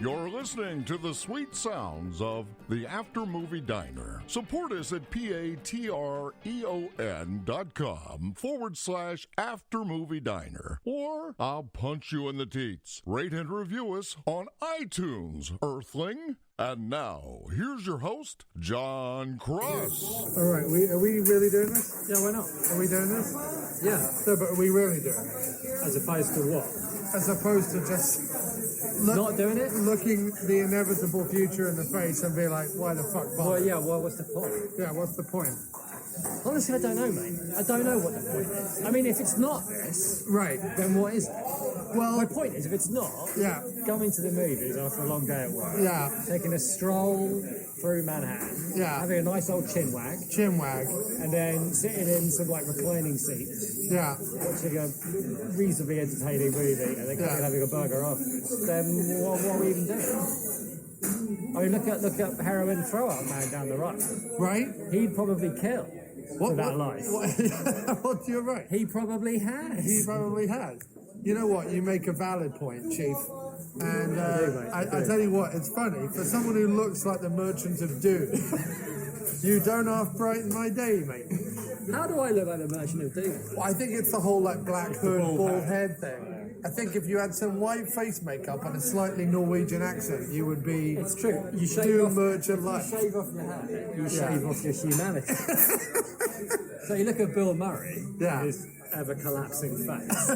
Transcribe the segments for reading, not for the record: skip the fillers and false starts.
You're listening to the sweet sounds of the After Movie Diner. Support us at patreon.com/After Movie Diner. Or I'll punch you in the teats. Rate and review us on iTunes, Earthling. And now, here's your host, John Cross. All right, are we really doing this? Yeah, why not? Are we doing this? Yeah. No, but are we really doing it? As opposed to what? As opposed to just Not doing it? looking the inevitable future in the face and be like, why the fuck bother? Well, yeah, well, what's the point? Yeah, what's the point? Honestly, I don't know, mate. I don't know what the point is. I mean, if it's not this, Right. then what is it? Well, My point is, if it's not, yeah, going to the movies after a long day at work, yeah, taking a stroll through Manhattan, Yeah. having a nice old chin wag, chinwag, and then sitting in some like reclining seats, yeah, watching a reasonably entertaining movie, and then coming and having a burger afterwards, then what are we even doing? I mean, look at heroin throw-up man down the road. right? He'd probably kill for that life. What, you're right. He probably has. He probably has. You know what? You make a valid point, Chief. And I tell you what, it's funny. For someone who looks like the Merchant of Doom, you don't half brighten my day, mate. How do I look like the Merchant of Doom? Well, I think it's the whole like black hood, bald bald head thing. I think if you had some white face makeup and a slightly Norwegian accent, you would be It's true. You shave Doom off, Merchant you like. shave off your hair. You shave off your humanity. So you look at Bill Murray, Yeah. with his ever-collapsing face.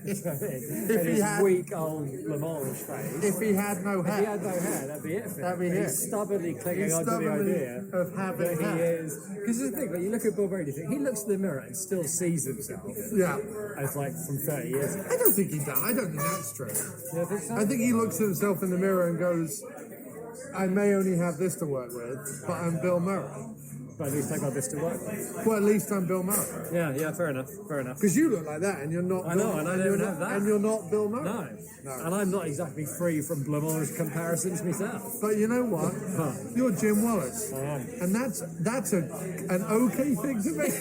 If and he his had- weak old Blancmange face. If he had no If he hair, had no hair, that'd be it for him. That'd be But it. He's stubbornly clinging He's on to the stubbornly idea of having that he hair. is. Because the thing, like, you look at Bill Murray and you think, he looks in the mirror and still sees himself yeah. as like from 30 years ago. I don't think he does. I don't think that's true. You don't think so? I think he looks at himself in the mirror and goes, I may only have this to work with, but I'm Bill Murray. But at least I got this to work with. Well, at least I'm Bill Murray. Yeah, fair enough. Because you look like that, and you're not. I know, and I don't you're have that. And you're not Bill Murray. No. No. And I'm not exactly free from Blancmange comparisons myself. But you know what? Huh. You're Jim Wallace, I am. and that's an okay thing to make.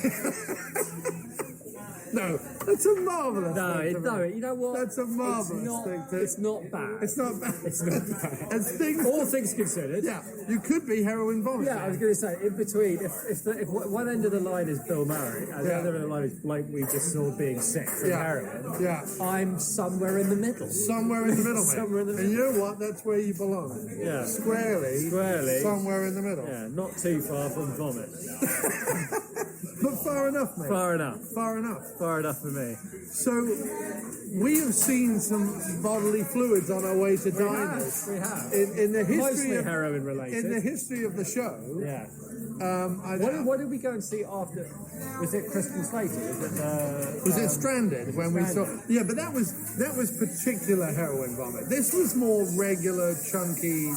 No, that's a marvelous. No, thing to no, make. you know what? That's a marvelous thing to. It's not bad. It's not bad. It's not bad. As things. All things considered. Yeah, you could be heroin vomit. Yeah, I was going to say, in between, if one end of the line is Bill Murray, and the Yeah. other end of the line is like we just saw being sick from Yeah. heroin, Yeah. I'm somewhere in the middle. Somewhere in the middle, mate. Somewhere in the And you know what? That's where you belong. Yeah. Squarely. Somewhere in the middle. Yeah, not too far from vomit. But far enough, mate. Far enough. Far enough. Far enough for me. So, we have seen some bodily fluids on our way to diners. We have. In the history Mostly of, heroin related. in the history of the show, Yeah. I What did we go and see after? Was it Kristen Slater? was it Stranded when we saw? Stranded. Yeah, but that was particular heroin vomit. This was more regular, chunky,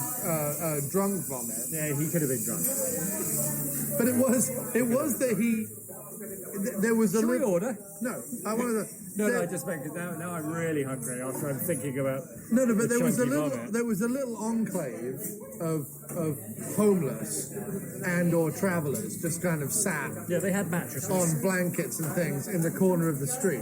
drunk vomit. Yeah, he could have been drunk. But it was that he. There was a Should we little. order? No, I wanted to. No, I just meant now I'm really hungry after I'm thinking about. No, but there was a chunky little. vomit. There was a little enclave of homeless and or travellers just kind of sat Yeah, they had mattresses. on blankets and things in the corner of the street,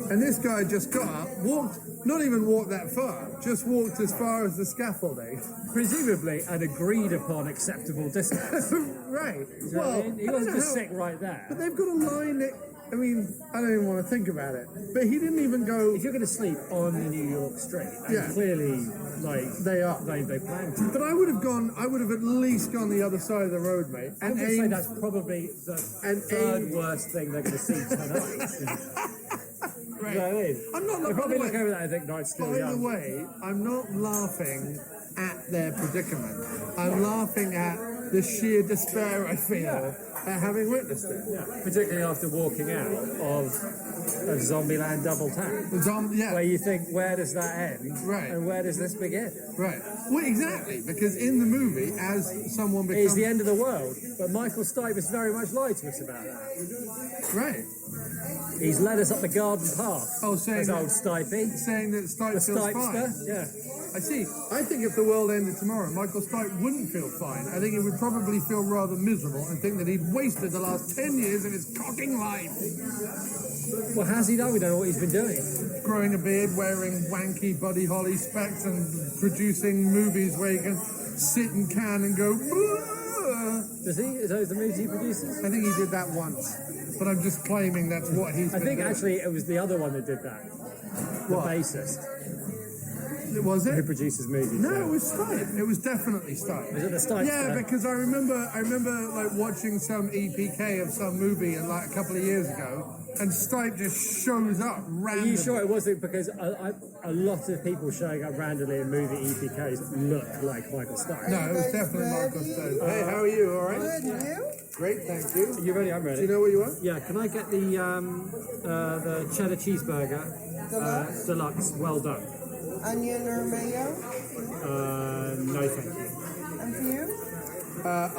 and this guy just got up, walked. Not even walked that far. Just walked as far as the scaffolding. Presumably an agreed upon acceptable distance. Right. You know what I mean? He I don't wasn't know just how- sick right there. But they've got a line that. I mean, I don't even want to think about it. But he didn't even go. If you're going to sleep on the New York street, and Yeah. clearly, like They are. they planned to. But I would have gone. I would have at least gone the other side of the road, mate. I would And say aimed. that's probably the And third aim- worst thing they're going to see tonight. Right. You know what I mean? I'm not. They by probably the look way- over that and think, "Night's still By young." the way, I'm not laughing at their predicament. I'm laughing at the sheer despair I feel at having witnessed it. Yeah, particularly after walking out of Zombieland Double Tap, Yeah. where you think, where does that end? Right. And where does this begin? Right. Well, exactly, because in the movie, as someone becomes... It's the end of the world, but Michael Stipe has very much lied to us about that. Right. He's led us up the garden path. Oh, saying as that- old Stipey. Saying that Stipe The feels fine. Stipester, yeah. I see. I think if the world ended tomorrow, Michael Stipe wouldn't feel fine. I think he would probably feel rather miserable and think that he'd wasted the last 10 years of his cocking life. Well, how's he done? We don't know what he's been doing. Growing a beard, wearing wanky Buddy Holly specs and producing movies where he can sit and can and go, "Blah." Does he? Is those the movies he produces? I think he did that once. But I'm just claiming that's what he's I been think doing. actually it was the other one that did that. The What? bassist Was who it? produces movies. No, yeah. it was Stipe. It was definitely Stipe. Was it the Stipe? Yeah, because I remember like watching some EPK of some movie like a couple of years ago, and Stipe just shows up Are randomly. you sure it wasn't because a lot of people showing up randomly in movie EPKs look like Michael Stipe? No, it was definitely Michael Stipe. Hey, how are you? All right? Good, you? Great, thank you. You ready? I'm ready. Do you know what you want? Yeah, can I get the cheddar cheeseburger deluxe, well done? Onion or mayo? No thank you. And for you?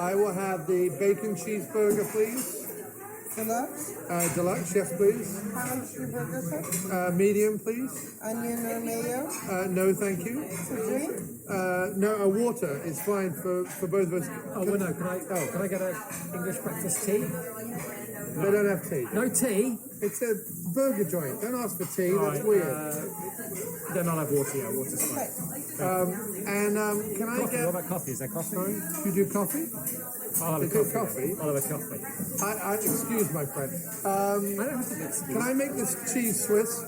I will have the bacon cheeseburger, please. Deluxe? Deluxe, yes, please. How much your burger, sir? Medium, please. Onion or mayo? No, thank you. For drink? No, water is fine for both of us. Oh, well, no, can I get an English breakfast tea? They don't have tea. No tea? It's a burger joint. Don't ask for tea. That's Right, weird. Then I'll have water, yeah, water's fine. Can I Coffee, get? what about coffee? Is there coffee? You do coffee? I'll have a Is it coffee. coffee? I'll have a coffee. I excuse my friend. I don't have to mix Can I make this cheese Swiss?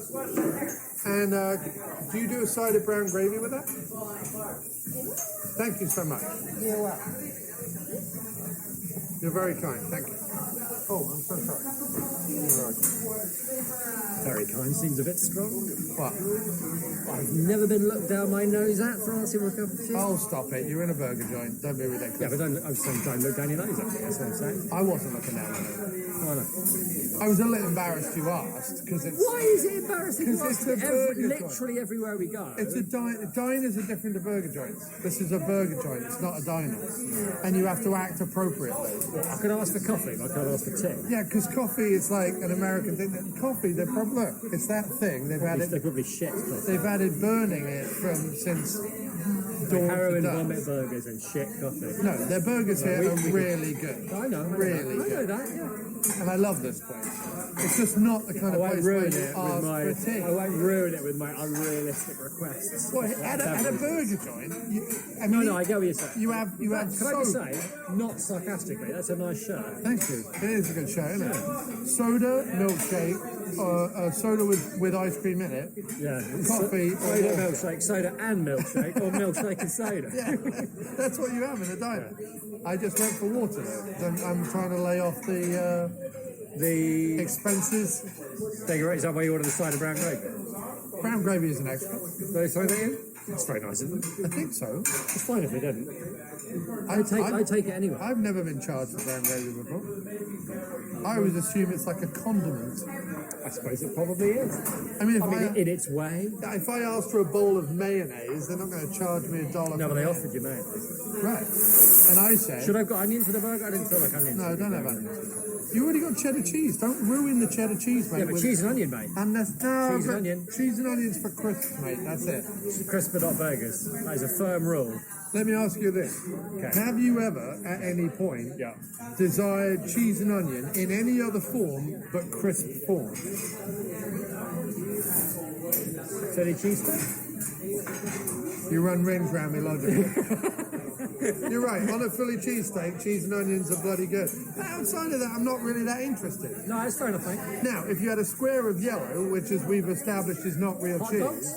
And do you do a side of brown gravy with that? Thank you so much. You're welcome. You're very kind. Thank you. Oh, I'm so sorry. You're right. Very kind, seems a bit strong. What? I've never been looked down my nose at for asking for a cup of tea. Oh, stop it. You're in a burger joint. Don't be ridiculous. Yeah, but I'm saying don't look down your nose at me, that's what I'm saying. I wasn't looking down at it. Oh, no. I was a little embarrassed you asked because it's. Why is it embarrassing? Because it's a burger joint. literally everywhere we go. It's a diners are different to burger joints. This is a burger joint. It's not a diner, and you have to act appropriately. I could ask for coffee, but I can't ask for tea. Yeah, because coffee is like an American thing. Coffee, they're probably look, it's that thing. They've They're added probably shit. Coffee. they've added burning it since dawn to Heroin dusk. vomit burgers and shit coffee. No, their burgers here are really good. I know. Really I know good. that, yeah. And I love this place. It's just not the kind I of won't place where ruin you it with ask my. for tea. I won't ruin it with my unrealistic requests. Well, at a burger joint, No, I get what you're saying. You have Can I just soda. say, not sarcastically, that's a nice shirt. Thank you. It is a good show, isn't it? Soda, milkshake, soda with ice cream in it. Yeah. Coffee. Soda, milkshake, soda and milkshake, or milkshake and soda. Yeah, that's what you have in a diner. I just went for water. I'm trying to lay off the expenses. Thank you, right? Is that why you ordered the side of brown gravy? Brown gravy is an extra. They throw that in? That's very nice, isn't it? I think so. It's fine if they didn't. I I take it anyway. I've never been charged for brown gravy before. I always assume it's like a condiment. I suppose it probably is. I mean, in its way. if I ask for a bowl of mayonnaise, they're not going to charge me $1. No, for but they mayonnaise. offered you mayonnaise. Right. And I said, Should I have got onions for the burger? I didn't feel like onions. no, don't have onions. You already got cheddar cheese. Don't ruin the cheddar cheese, mate. Yeah, but with- cheese and onion, mate. And that's Cheese and onion. Cheese and onions for crisps, mate. That's it. Crisp but not burgers. That is a firm rule. Let me ask you this: Okay. have you ever, at any point, Yeah. desired cheese and onion in any other form but crisp form? Philly cheesesteak? You run rings round me logically. You're right. On a Philly cheesesteak, cheese and onions are bloody good. But outside of that, I'm not really that interested. No, it's fair enough, mate. Now, if you had a square of yellow, which as we've established is not real Hot cheese. dogs?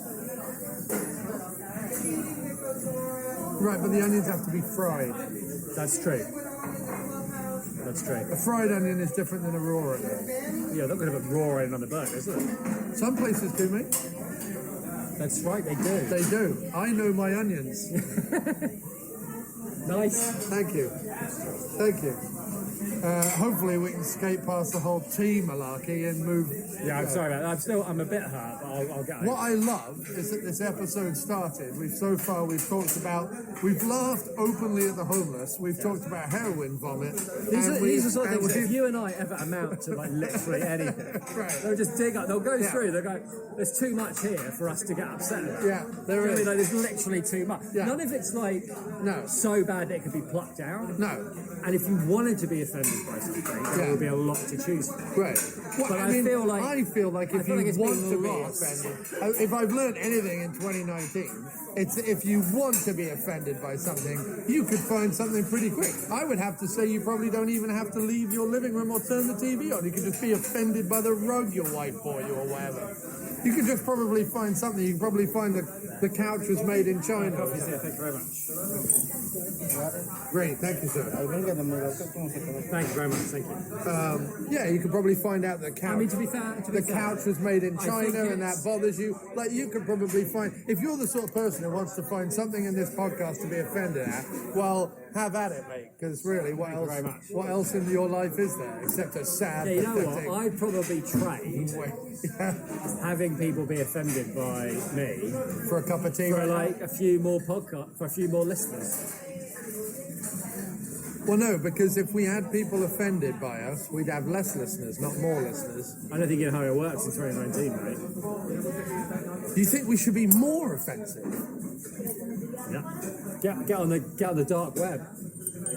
Right, but the onions have to be fried. That's true. That's true. A fried onion is different than a raw onion. Yeah, they're not going to have a raw onion on the burger, is it? Some places do, mate. That's right, they do. They do. I know my onions. Nice. Thank you. Thank you. Hopefully we can skate past the whole tea malarkey and move. Yeah, I'm sorry about that. I'm a bit hurt, but I'll get over What I love is that this episode started. We've laughed openly at the homeless. We've talked about heroin vomit. These are the sort of things that if you and I ever amount to like literally anything, Right. they'll just dig up. They'll go through. They'll go. There's too much here for us to get upset about. Yeah, there You know what I is. mean? Like, there's literally too much. Yeah. None of it's like No. so bad that it could be plucked out. No. And if you wanted to be offended by something, there would be a lot to choose from. Great. Well, But I feel like if I you feel like it's want been to be lost. offended, if I've learned anything in 2019, it's if you want to be offended by something, you could find something pretty quick. I would have to say you probably don't even have to leave your living room or turn the TV on. You could just be offended by the rug your wife bought you or whatever. You could just probably find something. You can probably find the couch was made in China. Thank you very much. Great, thank you, sir. Thank you very much. Thank you. Yeah, you could probably find out the couch. I mean, to be fair, The couch was made in I think China and that it's- bothers you. Like, you could probably find, if you're the sort of person who wants to find something in this podcast to be offended at, well, have at it, mate. Because really, what Thank you else? very much. What else in your life is there except a sad, Yeah, you know pathetic? what? I'd probably trade having people be offended by me For a cup of tea, for right now? like a few more listeners. Well, no, because if we had people offended by us, we'd have less listeners, not more listeners. I don't think you know how it works in 2019, mate. Do you think we should be more offensive? Yeah. Get on the dark web.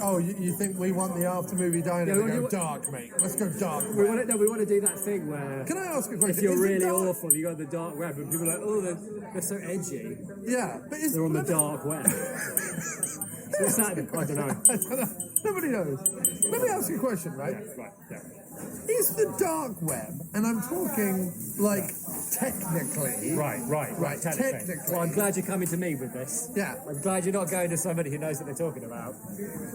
Oh, you think we want the after movie diner Yeah, to we go want- dark, mate? Let's go dark. We want to do that thing where Can I ask a question? if you're Is it really dark? awful, you go on the dark web and people are like, oh, they're so edgy. Yeah, but is They're on the dark web. What's that? I don't know. I don't know. Nobody knows. Let me ask you a question, right? Right, yeah. Is the dark web, and I'm talking like technically, Right. technically. Well, I'm glad you're coming to me with this. Yeah. I'm glad you're not going to somebody who knows what they're talking about.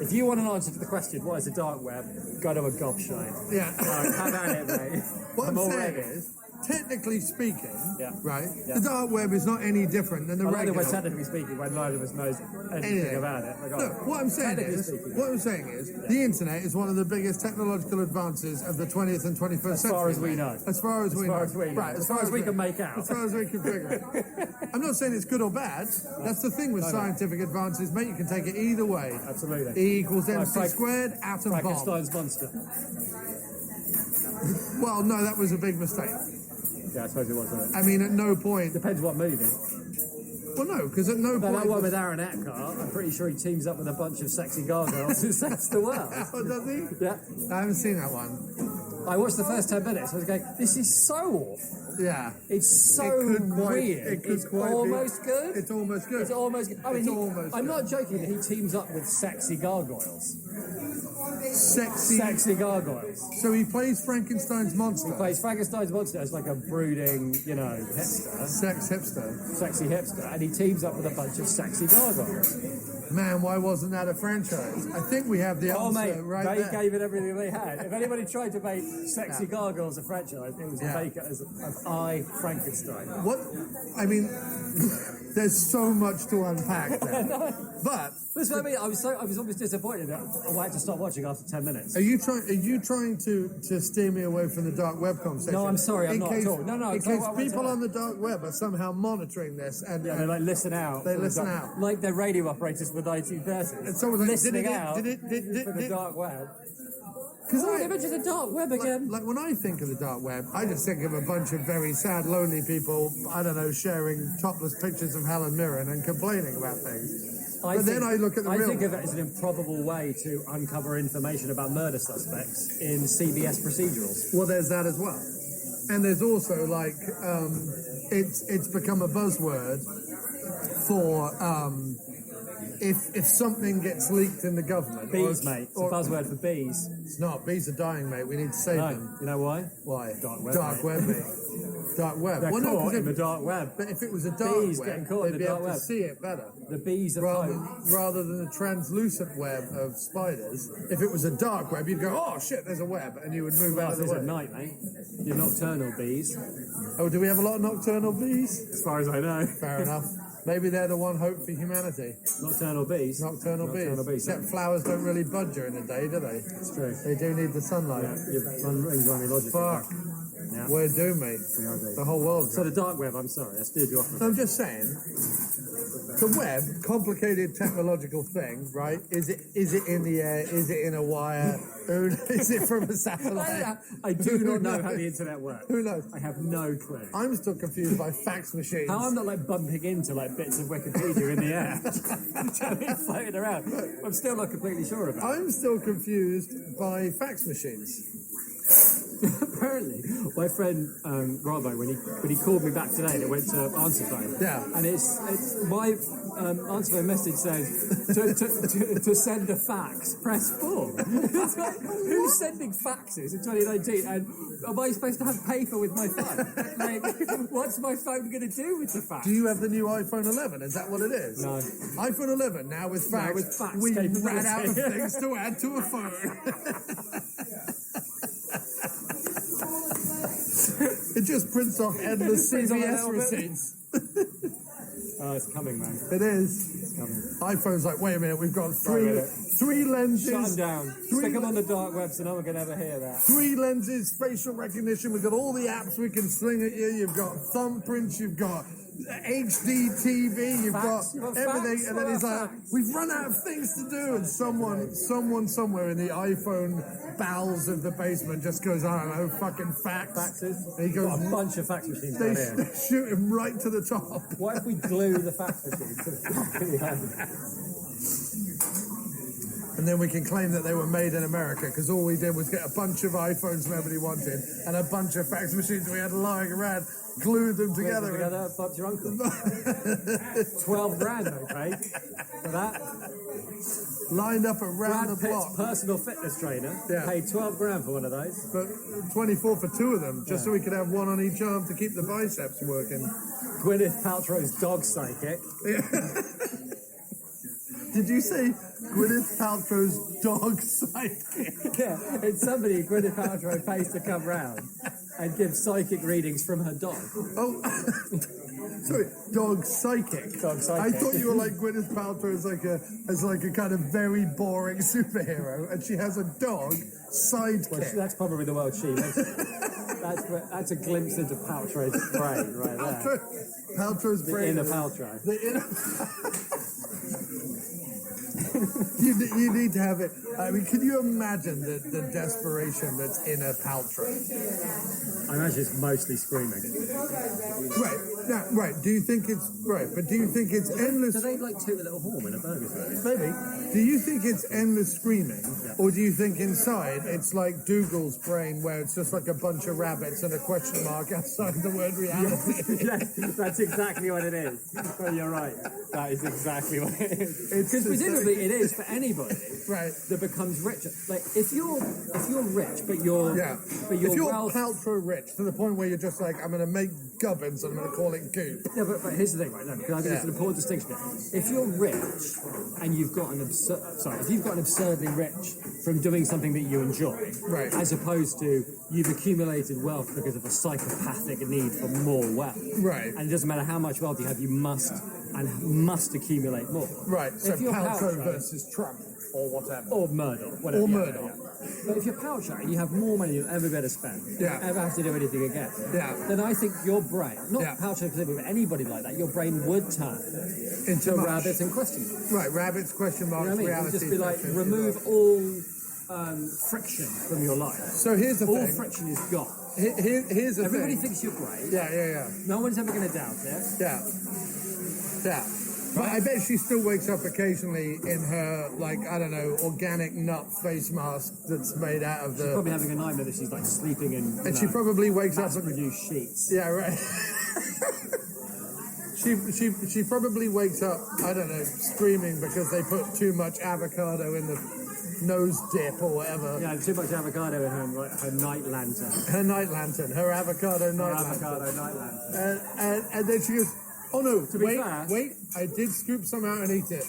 If you want an answer to the question, what is the dark web, go to a gobshite. Yeah. Have at it, mate. What I'm all saying ready. is, technically speaking, Yeah. right, Yeah. the dark web is not any different than the I like that regular. we're technically speaking when neither of us knows anything Anything. about it. Like, No, what I'm saying technically is, speaking. the internet is one of the biggest technological advances of the 20th and 21st century. As far as we know. As far as we know. Right, As far as we can make out. As far as we can figure it. I'm not saying it's good or bad. That's the thing with scientific advances, mate. You can take it either way. Absolutely. E equals MC Like squared, atom bomb. Frankenstein's monster. Well, no, that was a big mistake. Yeah, I suppose it was, wasn't it? I mean, at no point. Depends what movie. Well, no, because at no But point. that one with Aaron Eckhart, I'm pretty sure he teams up with a bunch of sexy gargoyles and saves the world. Oh, does he? Yeah. I haven't seen that one. I watched the first 10 minutes. I was going, this is so awful. Yeah. It's so weird. It's almost good. It's almost good. It's almost good. I mean, It's almost I'm good. not joking that he teams up with sexy gargoyles. Sexy. Gargoyles. So he plays Frankenstein's monster. He plays Frankenstein's monster as like a brooding, hipster. Sex hipster. Sexy hipster. And he teams up with a bunch of sexy gargoyles. Man, why wasn't that a franchise? I think we have the answer Oh, mate, right they there. gave it everything they had. If anybody tried to make Sexy Gargoyles a franchise, it was to make it as I, Frankenstein. What? I mean, there's so much to unpack there. But That's what I mean. I was almost disappointed that I had to stop watching after 10 minutes. are you trying to steer me away from the dark web conversation? No, I'm sorry, I'm in not case, at all. No, in it's not case what I want people to- on the dark web are somehow monitoring this and Yeah, they like listen out. They for the listen dark- out. Like they're radio operators for the 1930s. And someone's like, listening did it- out did it- for the dark web. because Oh, image of the dark web again. Like when I think of the dark web, I just think of a bunch of very sad, lonely people, I don't know, sharing topless pictures of Helen Mirren and complaining about things. But then I look at the I real think of it as an improbable way to uncover information about murder suspects in CBS procedurals. Well, there's that as well. And there's also like, it's become a buzzword for if something gets leaked in the government. Bees, mate. It's a buzzword for bees. It's not. Bees are dying, mate. We need to save No, them. you know why? Why? Dark web, Dark mate. web, mate. Dark web. They're Well, no, 'cause caught in if- the dark web. But if it was a dark Bees getting web, caught in they'd the be able dark to web. see it better. The bees of Rather, hope. rather than the translucent web of spiders. If it was a dark web, you'd go, oh shit, there's a web, and you would move out Well, of the it's way. at night, mate. Your nocturnal bees, Oh, do we have a lot of nocturnal bees? as far as I know. Fair enough. Maybe they're the one hope for humanity. Nocturnal bees. Nocturnal bees. bees. Except flowers don't really bud during the day, do they? It's true. They do need the sunlight. Yeah, your rings run me logically. Fuck. Yeah. We're doomed, mate. The whole world. So the dark web, I'm sorry, I steered you off. I'm just saying, the web, complicated technological thing, right? Is it in the air? Is it in a wire? Is it from a satellite? I do not know how the internet works. Who knows? I have no clue. I'm still confused by fax machines. How I'm not like bumping into like bits of Wikipedia in the air, floating around. I'm still not completely sure about. I'm still confused by fax machines. Apparently, my friend Robbo, when he called me back today, it went to answer phone. Yeah. And it's my answer phone message says to send a fax, press 4. It's like, who's sending faxes in 2019? And am I supposed to have paper with my phone? Like, what's my phone going to do with the fax? Do you have the new iPhone 11? Is that what it is? No. iPhone 11 now with fax. Now with fax we capability. ran out of things to add to a phone. It just prints off endless Prints off a CVS little bit. receipts. Oh, it's coming, man. It is. It's coming. iPhone's like, wait a minute, we've got Wait a minute. three lenses. Shut them down. Stick them on the dark web so no one can ever hear that. 3 lenses, facial recognition. We've got all the apps we can sling at you. You've got thumbprints. You've got HD TV. You've Fax. got You've got everything. fax. And then he's like, Fax. we've run out of things to do. And someone somewhere in the iPhone bowels of the basement just goes, I don't know, fucking fax. Faxes. And he goes, Got a bunch of fax machines they down here. shoot him right to the top. What if we glue the fax machine to the fucking hand? And then we can claim that they were made in America because all we did was get a bunch of iPhones nobody wanted and a bunch of fax machines we had lying around, glued them together. Bumped your uncle. 12 grand, okay? For that. Lined up around Brad the Pitt's block. personal fitness trainer paid 12 grand for one of those. But 24 for 2 of them, just so we could have one on each arm to keep the biceps working. Gwyneth Paltrow's dog psychic. Did you say Gwyneth Paltrow's dog psychic? Yeah, it's somebody Gwyneth Paltrow pays to come round and give psychic readings from her dog. Oh, sorry, dog psychic. Dog psychic. I thought you were like Gwyneth Paltrow as like a kind of very boring superhero, and she has a dog sidekick. Well, that's probably the world she lives in. That's a glimpse into Paltrow's brain right there. Paltrow's The brain. inner Paltrow. The inner. You need to have it. I mean, can you imagine the desperation that's in a Paltrow? I imagine it's mostly screaming. Right. Now, right. Do you think it's right? But do you think it's endless? Do they like toot a little horn when a burger's ready? Maybe. Do you think it's endless screaming, or do you think inside it's like Dougal's brain, where it's just like a bunch of rabbits and a question mark outside the word reality? Yes, that's exactly what it is. Well, you're right. That is exactly what it is. Because It's presumably it is for anybody right. that becomes richer. Like if you're rich, but you're If you're wealth. Paltrow rich to the point where you're just like, I'm going to make gubbins, I'm going to call it goop. Yeah, but here's the thing, right? No, because I think it's an important distinction. If you're rich and you've got an absurdly rich from doing something that you enjoy, Right. as opposed to you've accumulated wealth because of a psychopathic need for more wealth, Right. And it doesn't matter how much wealth you have, you must accumulate more, Right. So If you're Paltrow Paltrow- versus Trump or whatever. or Murdoch, whatever. Or yeah, Murdoch. yeah. But if you're Paltrow and you have more money than you'll ever be able to spend, Yeah. ever have to do anything again, Yeah. then I think your brain, not Yeah. Paltrow specifically, but anybody like that, your brain would turn Into to much. rabbits and question marks. Right. Rabbits, question You marks, know what I mean? It would reality. just be like, question remove marks. all friction from your life. So here's the All thing. friction is gone. Here's the Everybody thing. thinks you're great. Yeah. No one's ever going to doubt it. Yeah. But I bet she still wakes up occasionally in her, like, I don't know, organic nut face mask that's made out of the... Probably having a nightmare that she's like sleeping in. And she probably wakes up... mass-produced sheets. Yeah, right. She probably wakes up, I don't know, screaming because they put too much avocado in the nose dip or whatever. Yeah, too much avocado in her night lantern. Her night lantern, her avocado night lantern. Avocado night lantern. And then she goes, oh no, be fair- wait, I did scoop some out and eat it.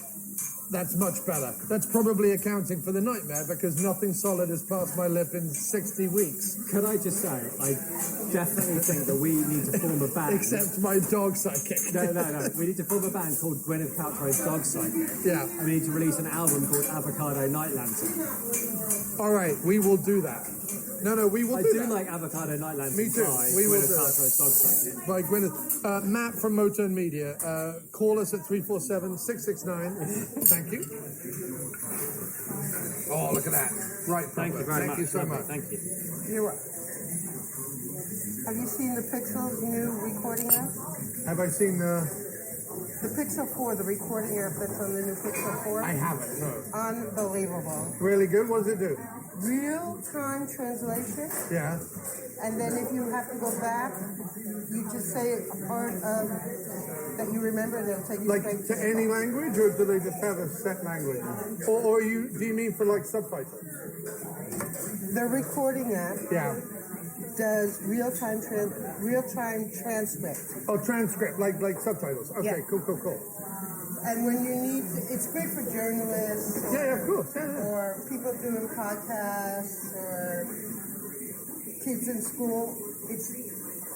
That's much better. That's probably accounting for the nightmare because nothing solid has passed my lip in 60 weeks. Can I just say, I definitely think that we need to form a band. Except my dog psychic. No. We need to form a band called Gwyneth Paltrow's Dog Psychic. Yeah. And we need to release an album called Avocado Night Lantern. All right, we will do that. No, we will I do do that. like Avocado Night Lantern. Me too. By We will Gwyneth do it. Paltrow's Dog Psychic. By Gwyneth. Matt from Motone Media. Call us at 347-669. Thank you. Oh, look at that. Right. Thank you very much. Thank you so much. Thank you. You're right. Have you seen the Pixel's new recording app? Have I seen The Pixel 4, the recording app that's on the new Pixel 4? I haven't, no. Unbelievable. Really good? What does it do? Real-time translation. Yeah. And then if you have to go back, you just say a part of that you remember, and they'll take you Like straight to any language, or do they just have a set language? Or do you mean for like subtitles? The recording app Yeah. does real-time transcript. Oh, transcript, like subtitles. Okay, Yeah. cool. And when you need to, it's great for journalists Yeah, of course. Yeah. or people doing podcasts or kids in school. It's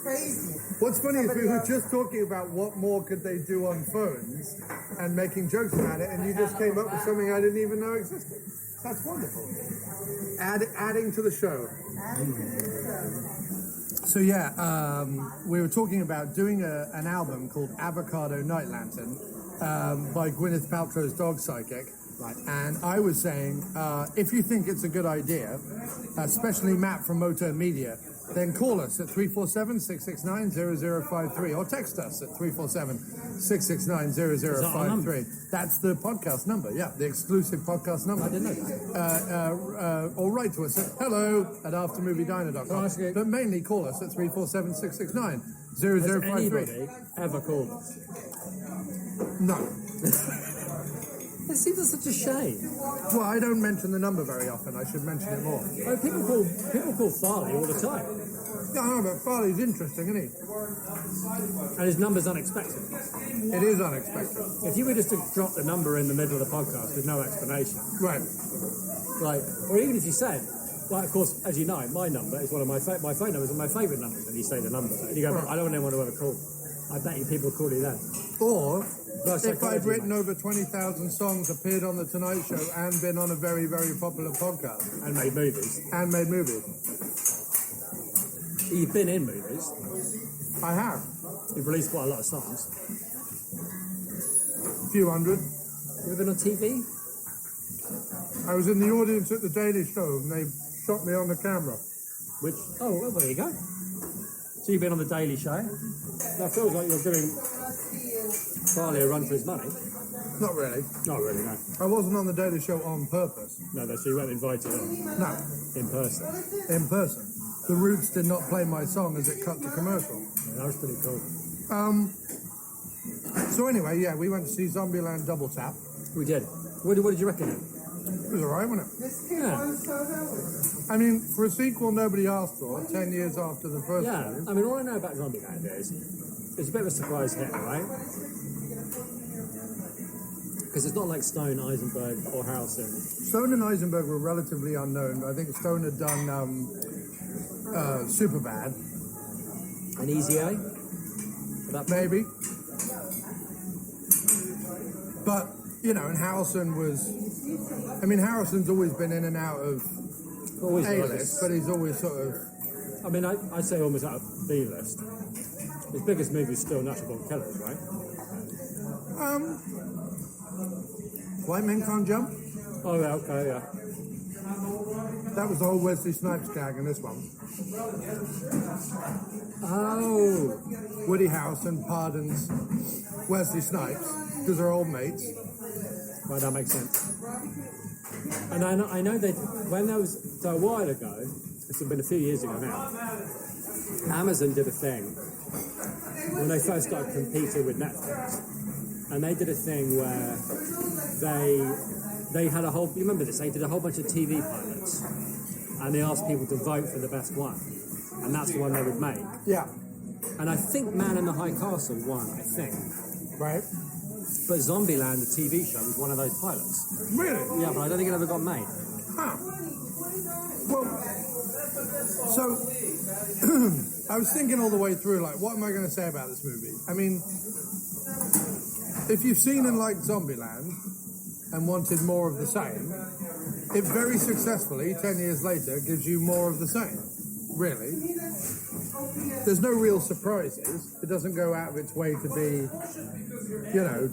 crazy. What's funny is we Somebody were else- just talking about what more could they do on phones and making jokes about it, and you just came up with something I didn't even know existed. That's wonderful. Adding to the show. So yeah, we were talking about doing an album called Avocado Night Lantern by Gwyneth Paltrow's Dog Psychic. Right. And I was saying, if you think it's a good idea, especially Matt from Motone Media, then call us at 347-669-0053 or text us at 347-669-0053. That's the podcast number, yeah, the exclusive podcast number. I didn't know that. Or write to us at hello@aftermoviediner.com. But mainly call us at 347-669-0053. Has anybody ever called us? No. It seems like such a shame. Well, I don't mention the number very often. I should mention it more. Like, people call Farley all the time, Yeah, I know, but Farley's interesting, isn't he? and his number's unexpected. It is unexpected. If you were just to drop the number in the middle of the podcast with no explanation, Right. like, or even if you said, like, of course, as you know, my number is one of my phone numbers are my favourite numbers, and you say the number, and you go, Right. I don't want anyone to ever call. I bet you people call you then. Or, No, if psychology, I'd written mate. over 20,000 songs, appeared on The Tonight Show, and been on a very, very popular podcast, And made movies. and made movies. You've been in movies. I have. You've released quite a lot of songs. A few hundred. You ever been on TV? I was in the audience at The Daily Show, and they shot me on the camera. Which, well, there you go. So you've been on The Daily Show. That feels like you're giving Farley a run for his money. Not really. Not really, no. I wasn't on The Daily Show on purpose. No, so you weren't invited on No, in person. in person. The Roots did not play my song as it cut to commercial. Yeah, that was pretty cool. So anyway, yeah, we went to see Zombieland Double Tap. We did. What did you reckon? It was alright, wasn't it? This kid Yeah. wants to I mean, for a sequel nobody asked for, 10 years after the first Yeah, one. I mean, all I know about Zombieland is it's a bit of a surprise hit, right? Because it's not like Stone, Eisenberg, or Harrelson. Stone and Eisenberg were relatively unknown. I think Stone had done Superbad, And Easy A? That maybe. But, you know, and Harrelson was... I mean, Harrison's always been in and out of always A-list, but he's always sort of... I mean, I'd say almost out of B-list. His biggest movie is still Natural Born Killers, right? White Men Can't Jump? Oh, yeah, okay, yeah. That was the whole Wesley Snipes gag in this one. Oh, Woody Harrelson pardons Wesley Snipes because they're old mates. right, that makes sense. And I know they, when there was, so a while ago, it's been a few years ago now, Amazon did a thing when they first started competing with Netflix. And they did a thing where they had a whole, you remember this, they did a whole bunch of TV pilots. And they asked people to vote for the best one. And that's the one they would make. Yeah. And I think Man in the High Castle won, I think. Right. But Zombieland, the TV show, was one of those pilots. Really? Yeah, but I don't think it ever got made. Huh. Well, so I was thinking all the way through, like, what am I going to say about this movie? I mean, if you've seen and liked Zombieland and wanted more of the same, it very successfully, 10 years later, gives you more of the same. Really. There's no real surprises. It doesn't go out of its way to be,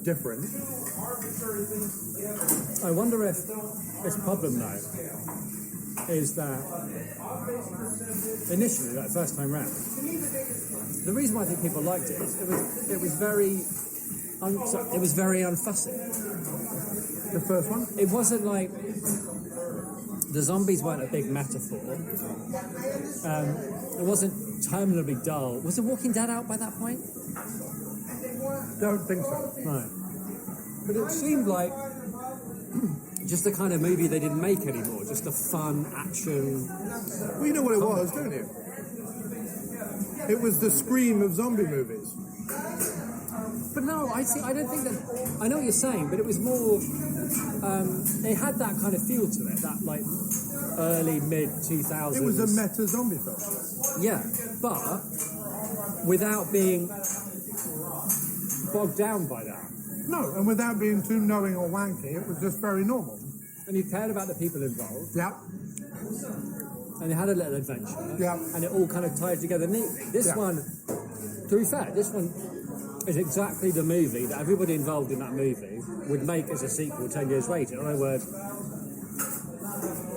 different. I wonder if this problem, though, is that initially, that first time round, the reason why I think people liked it is it was very unfussy. The first one? It wasn't like the zombies weren't a big metaphor. It wasn't terminally dull. Was The Walking Dead out by that point? Don't think so. Right. But it seemed like just the kind of movie they didn't make anymore. Just a fun action. Well, you know what it was, don't you? It was the scream of zombie movies. But no, I don't think that. I know what you're saying, but it was more. It had that kind of feel to it, that like early mid 2000s. It was a meta zombie film. Yeah, but without being bogged down by that. No, and without being too knowing or wanky, it was just very normal. And you cared about the people involved. Yeah. And you had a little adventure. Yeah. And it all kind of tied together neatly. This one, to be fair, this one is exactly the movie that everybody involved in that movie would make as a sequel 10 years later. In other words,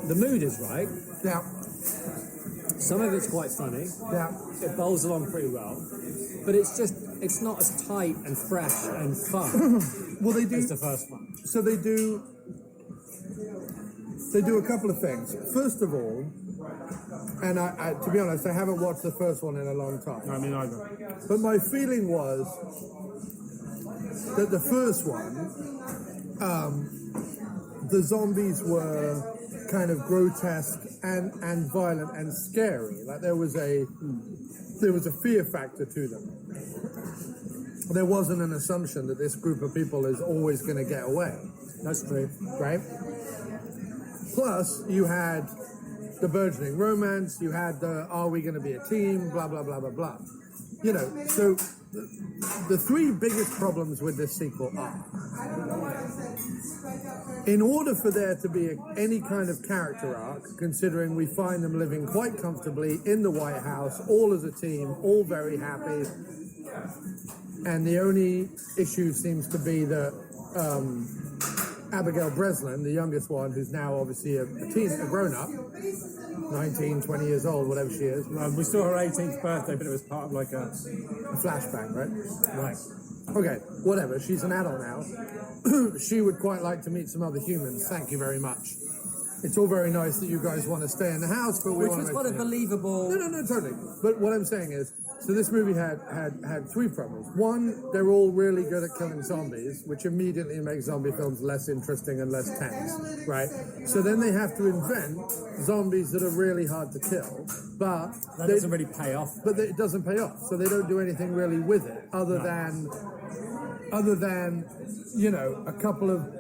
the mood is right. Yeah. Some of it's quite funny. Yeah. It bowls along pretty well. But it's not as tight and fresh and fun Well, they do. as the first one. So they do a couple of things. First of all, and I to be honest, I haven't watched the first one in a long time. I mean, either. But my feeling was that the first one, the zombies were kind of grotesque and violent and scary. Like there was a fear factor to them. There wasn't an assumption that this group of people is always going to get away. That's true. Right? Plus, you had the burgeoning romance, you had the, are we going to be a team, blah, blah, blah, blah, blah. So the three biggest problems with this sequel are, in order for there to be any kind of character arc, considering we find them living quite comfortably in the White House, all as a team, all very happy, and the only issue seems to be that Abigail Breslin, the youngest one, who's now obviously a grown-up, 19, 20 years old, whatever she is. We saw her 18th birthday, but it was part of like a flashback, right? Right. Okay, whatever. She's an adult now. She would quite like to meet some other humans. Thank you very much. It's all very nice that you guys want to stay in the house, but we want to... Which was quite a believable... No, totally. But what I'm saying is, so this movie had three problems. One, they're all really good at killing zombies, which immediately makes zombie films less interesting and less tense, right? So then they have to invent zombies that are really hard to kill, but... That doesn't really pay off. But it doesn't pay off, so they don't do anything really with it, other than, a couple of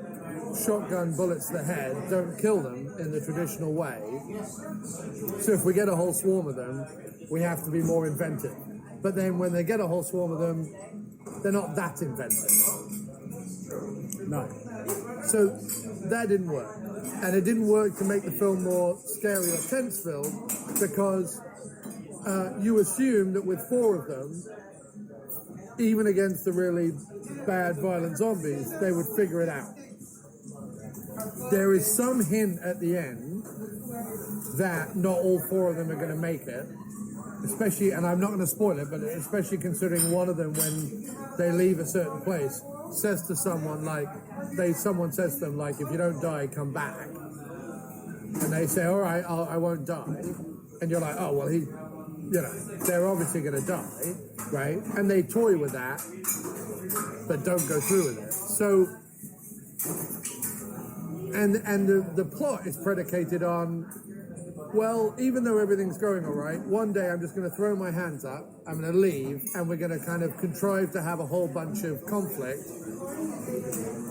shotgun bullets to the head don't kill them in the traditional way. So if we get a whole swarm of them, we have to be more inventive. But then when they get a whole swarm of them, they're not that inventive. No. So that didn't work. And it didn't work to make the film more scary or tense-filled because you assume that with four of them, even against the really bad, violent zombies, they would figure it out. There is some hint at the end that not all four of them are going to make it, especially, and I'm not going to spoil it, but especially considering one of them, when they leave a certain place, says to someone like, someone says to them like, if you don't die, come back. And they say, all right, I won't die. And you're like, oh, well, they're obviously going to die, right? And they toy with that, but don't go through with it. So, and the plot is predicated on well, even though everything's going all right, one day I'm just going to throw my hands up, I'm going to leave, and we're going to kind of contrive to have a whole bunch of conflict,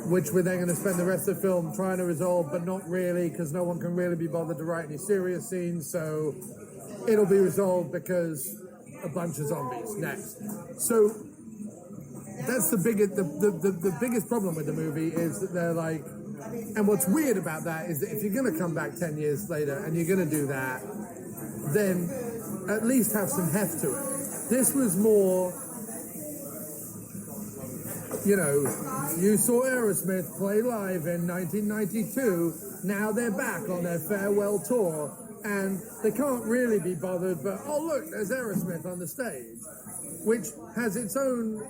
which we're then going to spend the rest of the film trying to resolve, but not really, because no one can really be bothered to write any serious scenes, so it'll be resolved because a bunch of zombies next. So that's the biggest problem with the movie is that they're like, and what's weird about that is that if you're going to come back 10 years later and you're going to do that, then at least have some heft to it. This was more, you know, you saw Aerosmith play live in 1992, now they're back on their farewell tour, and they can't really be bothered, but, oh look, there's Aerosmith on the stage, which has its own...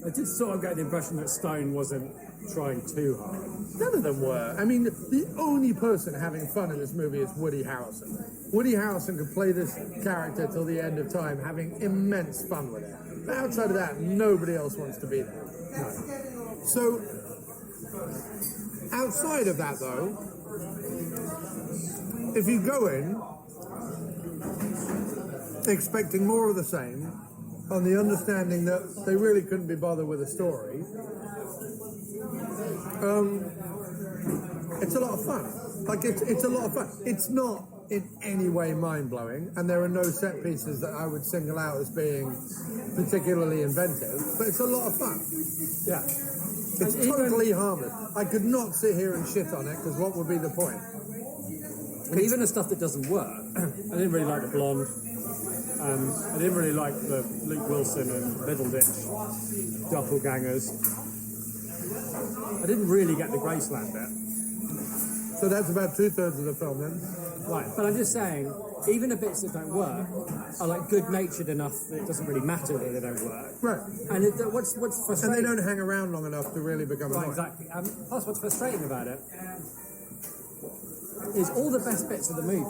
I did sort of get the impression that Stone wasn't trying too hard. None of them were. I mean, the only person having fun in this movie is Woody Harrelson. Woody Harrelson could play this character till the end of time, having immense fun with it. But outside of that, nobody else wants to be there. No. So, outside of that, though, if you go in expecting more of the same, on the understanding that they really couldn't be bothered with a story, it's a lot of fun. Like, it's a lot of fun. It's not in any way mind-blowing, and there are no set pieces that I would single out as being particularly inventive, but it's a lot of fun. Yeah. It's totally harmless. I could not sit here and shit on it, because what would be the point? And even the stuff that doesn't work, I didn't really like the blonde. I didn't really like the Luke Wilson and Middleditch doppelgangers. I didn't really get the Graceland bit. So that's about 2/3 of the film then. Right, but I'm just saying, even the bits that don't work are like good-natured enough that it doesn't really matter that they don't work. Right. And what's frustrating... And they don't hang around long enough to really become Right, annoying. exactly. Plus, what's frustrating about it is all the best bits of the movie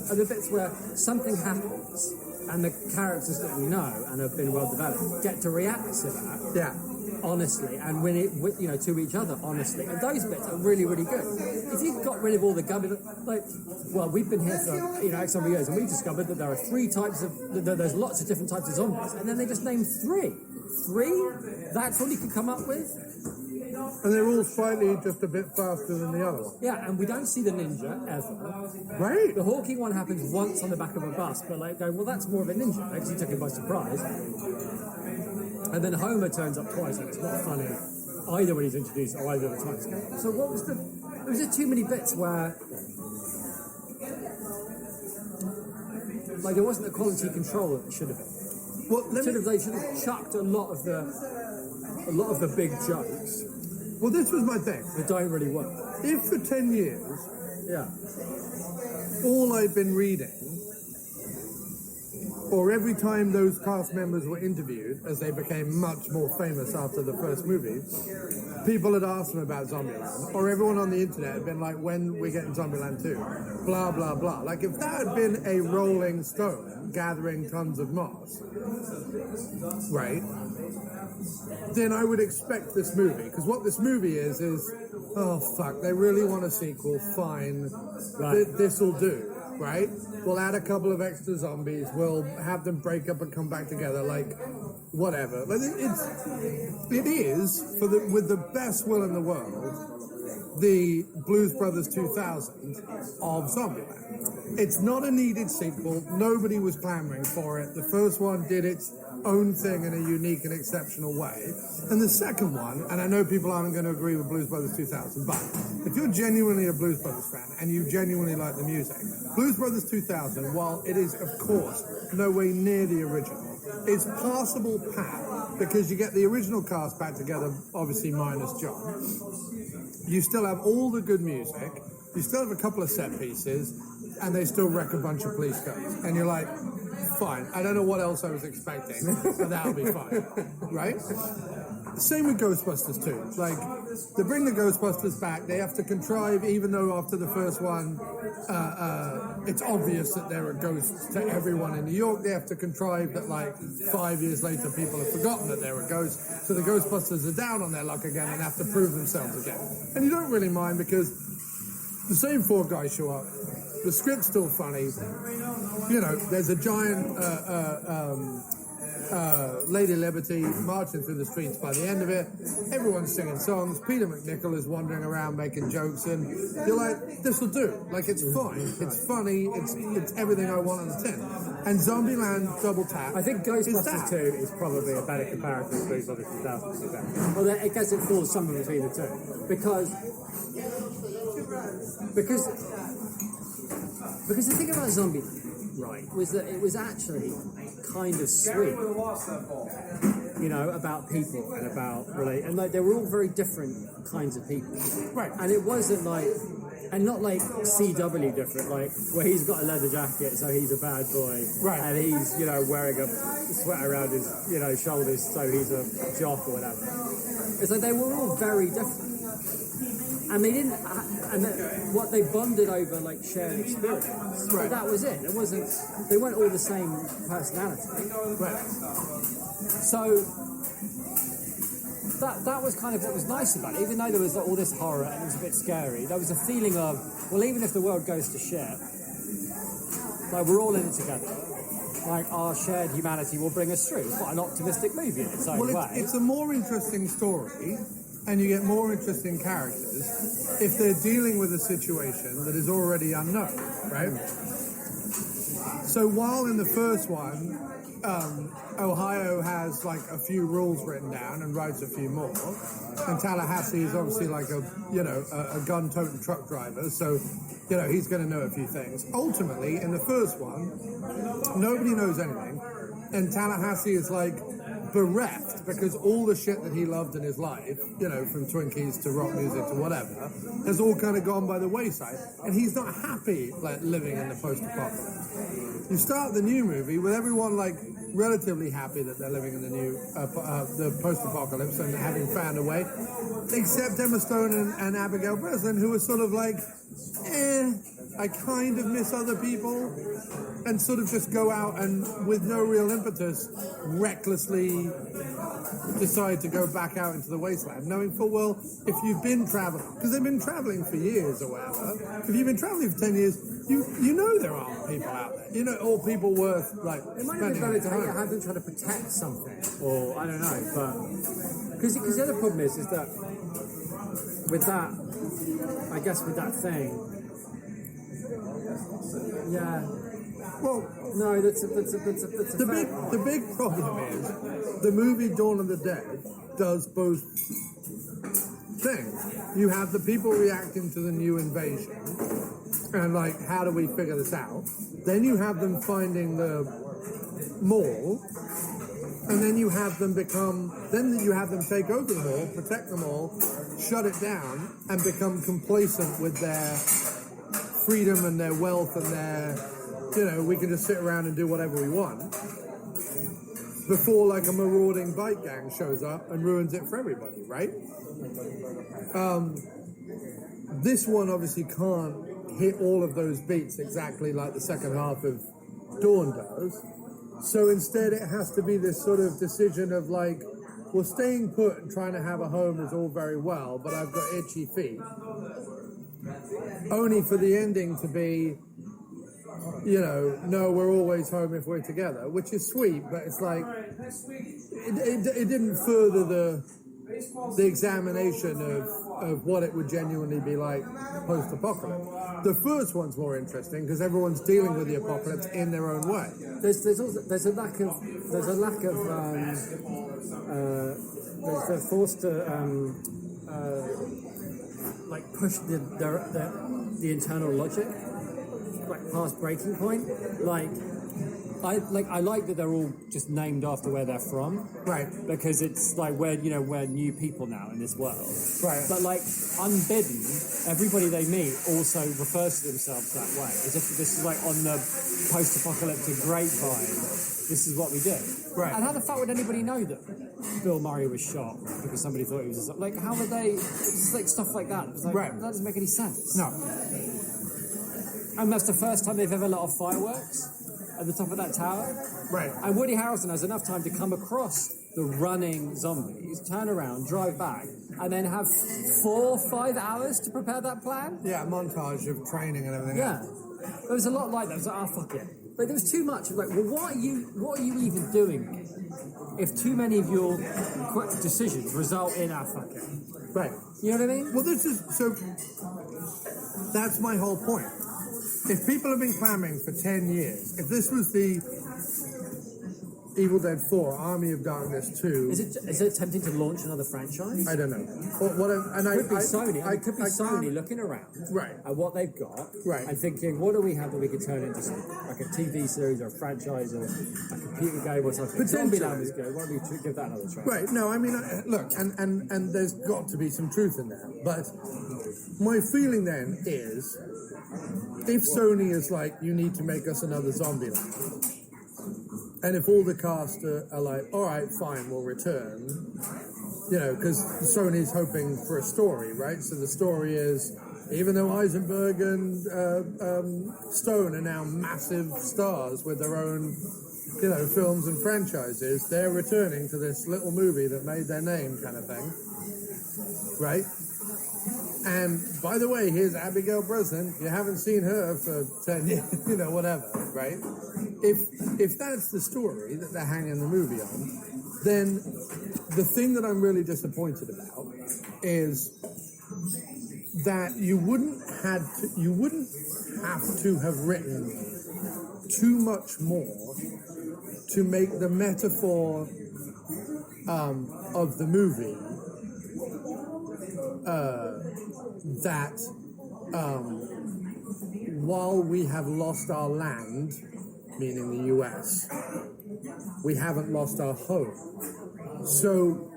are the bits where something happens and the characters that we know and have been well developed get to react to that. Yeah. Honestly, and when it, you know, to each other honestly, and those bits are really, really good. If you got rid of all the gummy, like, well, we've been here for X number of years, and we discovered that there are 3 types of, that there's lots of different types of zombies, and then they just named 3. 3? That's all you could come up with. And they're all slightly just a bit faster than the other one. Yeah, and we don't see the ninja ever. Right. The hawking one happens once on the back of a bus, but like, go, well, that's more of a ninja because he took him by surprise. And then Homer turns up twice, and it's not funny either when he's introduced or either the times. So what was the... There was just too many bits where... Like, there wasn't the quality control that it should have been. Well, They should have chucked a lot of the big jokes well, this was my thing. that don't really work. If for 10 years, Yeah. all I've been reading, or every time those cast members were interviewed, as they became much more famous after the first movie, people had asked them about Zombieland, or everyone on the internet had been like, when we getting Zombieland 2? Blah, blah, blah. Like, if that had been a rolling stone gathering tons of moss, right, then I would expect this movie. Because what this movie is, oh, fuck, they really want a sequel, fine, Right. this'll do. Right? We'll add a couple of extra zombies. We'll have them break up and come back together. Like, whatever. But it is with the best will in the world, the Blues Brothers 2000 of Zombieland. It's not a needed sequel. Nobody was clamoring for it. The first one did its own thing in a unique and exceptional way. And the second one, and I know people aren't going to agree with Blues Brothers 2000, but if you're genuinely a Blues Brothers fan and you genuinely like the music, Blues Brothers 2000, while it is, of course, no way near the original, is passable pat because you get the original cast back together, obviously minus John. You still have all the good music, you still have a couple of set pieces, and they still wreck a bunch of police cars. And you're like, fine, I don't know what else I was expecting, but that'll be fine, right? Same with Ghostbusters 2. Like, to bring the Ghostbusters back, they have to contrive, even though after the first one, it's obvious that there are ghosts to everyone in New York, they have to contrive that, like, 5 years later, people have forgotten that there were ghosts, so the Ghostbusters are down on their luck again and have to prove themselves again. And you don't really mind because the same 4 guys show up The script's still funny. You know, there's a giant Lady Liberty marching through the streets. By the end of it, everyone's singing songs. Peter McNichol is wandering around making jokes, and you're like, this will do. Like, it's fine. It's funny. It's everything I want on the tin. And Zombieland Double Tap. I think Ghostbusters 2 is probably a better comparison to Ghostbusters 2000. Well, I guess it falls somewhere between the two. Because the thing about Zombieland, right, was that it was actually kind of sweet, you know, about people and about and like they were all very different kinds of people, right? And it wasn't like, and not like CW different, like where he's got a leather jacket, so he's a bad boy, right? And he's, you know, wearing a sweater around his, you know, shoulders, so he's a jock or whatever. It's like they were all very different. And they didn't, what they bonded over, like, shared experience. Right. But that was it. It wasn't, they weren't all the same personality. Right. So that was kind of what was nice about it. Even though there was all this horror and it was a bit scary, there was a feeling of, well, even if the world goes to shit, like, we're all in it together. Like, our shared humanity will bring us through. It's quite an optimistic movie in its own way. It's a more interesting story, and you get more interesting characters if they're dealing with a situation that is already unknown, right? So while in the first one, Ohio has like a few rules written down and writes a few more, and Tallahassee is obviously like a gun-toting truck driver, so you know he's going to know a few things. Ultimately, in the first one, nobody knows anything, and Tallahassee is like bereft because all the shit that he loved in his life, you know, from Twinkies to rock music to whatever, has all kind of gone by the wayside, and he's not happy like living in the post-apocalypse. You start the new movie with everyone like relatively happy that they're living in the new the post-apocalypse and having found a way, except Emma Stone and Abigail Breslin, who are sort of like, I kind of miss other people, and sort of just go out and with no real impetus recklessly decide to go back out into the wasteland, knowing full well if you've been traveling, because they've been traveling for years or whatever, if you've been traveling for 10 years, you know there aren't people out there, you know, or people worth like it might have been better to have them trying to protect something, or I don't know, but because the other problem is that with that, I guess with that thing, yeah. Well, no, that's the big problem is the movie Dawn of the Dead does both things. You have the people reacting to the new invasion and like, how do we figure this out? Then you have them finding the mall, and then you have them take over the mall, protect the mall, shut it down, and become complacent with their freedom and their wealth and their, you know, we can just sit around and do whatever we want, before like a marauding bike gang shows up and ruins it for everybody, right? This one obviously can't hit all of those beats exactly like the second half of Dawn does, so instead it has to be this sort of decision of like, well, staying put and trying to have a home is all very well, but I've got itchy feet, only for the ending to be, you know, no, we're always home if we're together, which is sweet, but it's like, it didn't further the examination of what it would genuinely be like post-apocalypse. The first one's more interesting because everyone's dealing with the apocalypse in their own way. There's a lack of they're forced to like push the internal logic like past breaking point. I like that they're all just named after where they're from, right? Because it's like we're new people now in this world, right? But like unbidden, everybody they meet also refers to themselves that way, as if this is like on the post-apocalyptic grapevine. This is what we do, right? And how the fuck would anybody know that Bill Murray was shot because somebody thought he was like? How would they? It's like stuff like that. It's like, right? That doesn't make any sense. No. And that's the first time they've ever let off fireworks at the top of that tower. Right. And Woody Harrelson has enough time to come across the running zombies, turn around, drive back, and then have 4 or 5 hours to prepare that plan? Yeah, a montage of training and everything else. There was a lot like that. It was like, fuck it. But there was too much. Like, well, what are you even doing if too many of your decisions result in fuck it? Right. You know what I mean? Well, that's my whole point. If people have been clamoring for 10 years, if this was the Evil Dead 4, Army of Darkness 2... Is it tempting to launch another franchise? I don't know. It could be Sony. It could be Sony looking around at what they've got and thinking, what do we have that we could turn into something? Like a TV series or a franchise or a computer game or something. Zombieland was good. Why don't we give that another try? Right. No, I mean, look, and there's got to be some truth in that. But my feeling then is, if Sony is like, you need to make us another Zombieland, and if all the cast are like, all right, fine, we'll return, you know, because Sony's hoping for a story, right? So the story is, even though Eisenberg and Stone are now massive stars with their own, you know, films and franchises, they're returning to this little movie that made their name kind of thing, right? And by the way, here's Abigail Breslin. You haven't seen her for 10 years, you know, whatever, right? If that's the story that they're hanging the movie on, then the thing that I'm really disappointed about is that you wouldn't have to have written too much more to make the metaphor of the movie that while we have lost our land, meaning the US, we haven't lost our home. So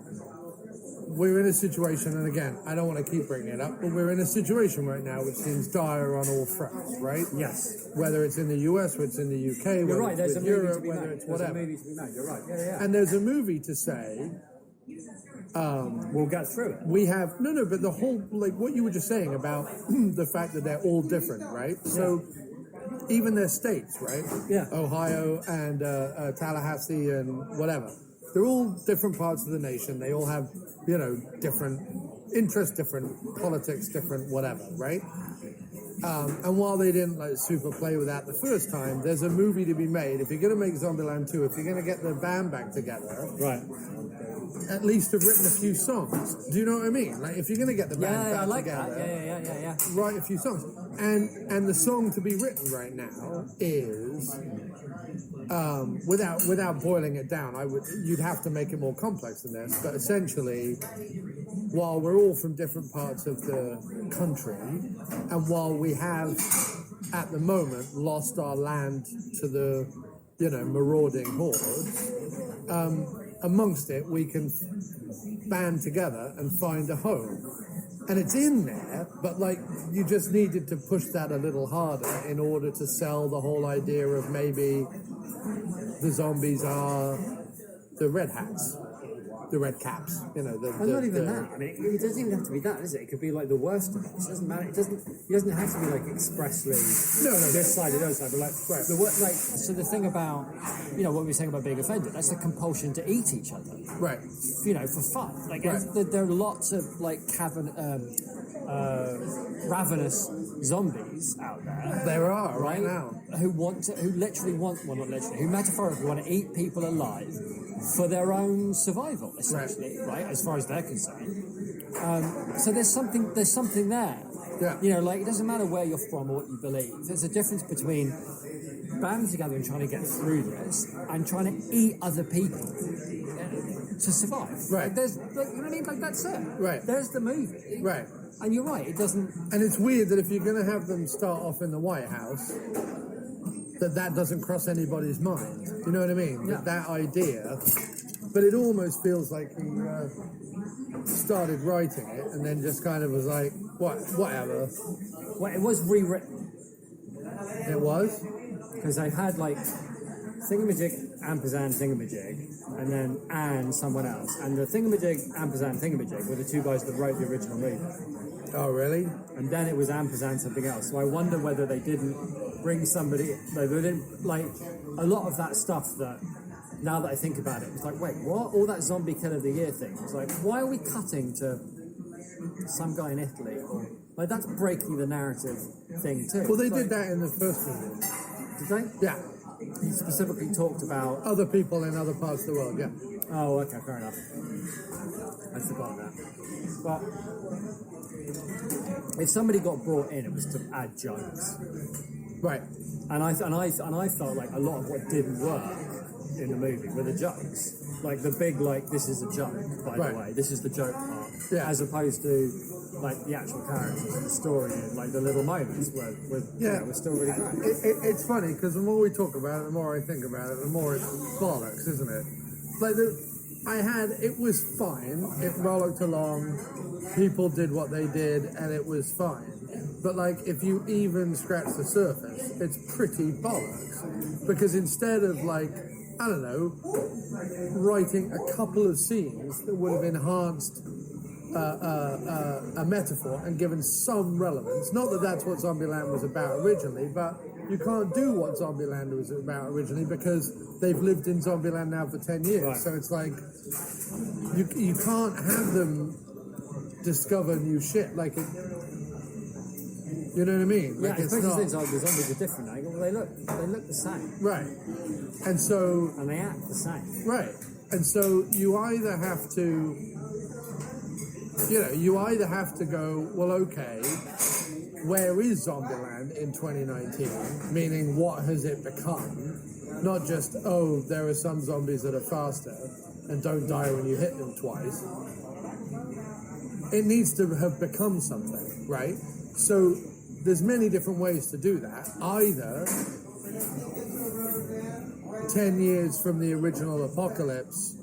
we're in a situation, and again, I don't want to keep bringing it up, but we're in a situation right now which seems dire on all fronts, right? Yes. Whether it's in the US, whether it's in the UK, You're right, whether it's there's in a movie Europe, to be whether made. it's whatever. There's a movie to be made, you're right. Yeah. And there's a movie to say... we'll get through it. We have... No, but the whole... Like, what you were just saying about the fact that they're all different, right? Yeah. So... Even their states, right? Yeah. Ohio and Tallahassee and whatever. They're all different parts of the nation. They all have, you know, different interests, different politics, different whatever, right? And while they didn't like super play with that the first time, there's a movie to be made. If you're going to make Zombieland 2, if you're going to get the band back together, right? At least have written a few songs. Do you know what I mean? Like if you're going to get the band back together, yeah. Write a few songs. And the song to be written right now is without boiling it down. You'd have to make it more complex than this. But essentially, while we're all from different parts of the country, and while we have at the moment lost our land to the marauding hordes. Amongst it, we can band together and find a home. And it's in there, but like you just needed to push that a little harder in order to sell the whole idea of maybe the zombies are the red hats, the red caps, not even that. I mean, it doesn't even have to be that, is it? It could be like the worst of us. It doesn't matter. It doesn't have to be like expressly this side or the other side. But like so the thing about what we were saying about being offended, that's a compulsion to eat each other, right? For fun. Like there are lots of like ravenous zombies out there. There are right now who metaphorically want to eat people alive for their own survival, essentially, right? As far as they're concerned. So there's something there. Yeah. Like it doesn't matter where you're from or what you believe. There's a difference between banding together and trying to get through this and trying to eat other people to survive. Right. Like there's, like, you know what I mean? Like that's it. Right. There's the movie. Right. And you're right. It doesn't. And it's weird that if you're going to have them start off in the White House, that doesn't cross anybody's mind. You know what I mean? Yeah. That idea. But it almost feels like he started writing it and then just kind of was like, whatever. Well, it was rewritten. It was? Because they had like Thingamajig, Ampersand, Thingamajig, and someone else. And the Thingamajig, Ampersand, Thingamajig were the two guys that wrote the original movie. Oh, really? And then it was Ampersand something else. So I wonder whether they didn't bring somebody. They didn't like a lot of that stuff that. Now that I think about it, it's like, wait, what? All that zombie kill of the year thing. It's like, why are we cutting to some guy in Italy? Or, like, that's breaking the narrative thing too. Well, they Like, did that in the first movie. Did they? Yeah. He specifically talked about. Other people in other parts of the world, yeah. Oh, okay, fair enough. I forgot that. But if somebody got brought in, it was to add jokes. Right. And I felt like a lot of what didn't work in the movie were the jokes. Like the big, like, this is a joke, by Right. the way. This is the joke part. Yeah. As opposed to, like, the actual characters and the story and, like, the little moments were still really great. It's funny, because the more we talk about it, the more I think about it, the more it's bollocks, isn't it? Like, it was fine. It rollicked along. People did what they did, and it was fine. But, like, if you even scratch the surface, it's pretty bollocks. Because instead of, like, I don't know, writing a couple of scenes that would have enhanced a metaphor and given some relevance. Not that that's what Zombieland was about originally, but you can't do what Zombieland was about originally because they've lived in Zombieland now for 10 years. Right. So it's like, you can't have them discover new shit. Like, you know what I mean? Yeah, Like, it's especially not... since the zombies are different. Like, well, they look the same. Right. And so... And they act the same. Right. And so you either have to... You either have to go, well, okay, where is Zombieland in 2019? Meaning, what has it become? Not just, oh, there are some zombies that are faster and don't die when you hit them twice. It needs to have become something, right? So there's many different ways to do that. Either 10 years from the original apocalypse,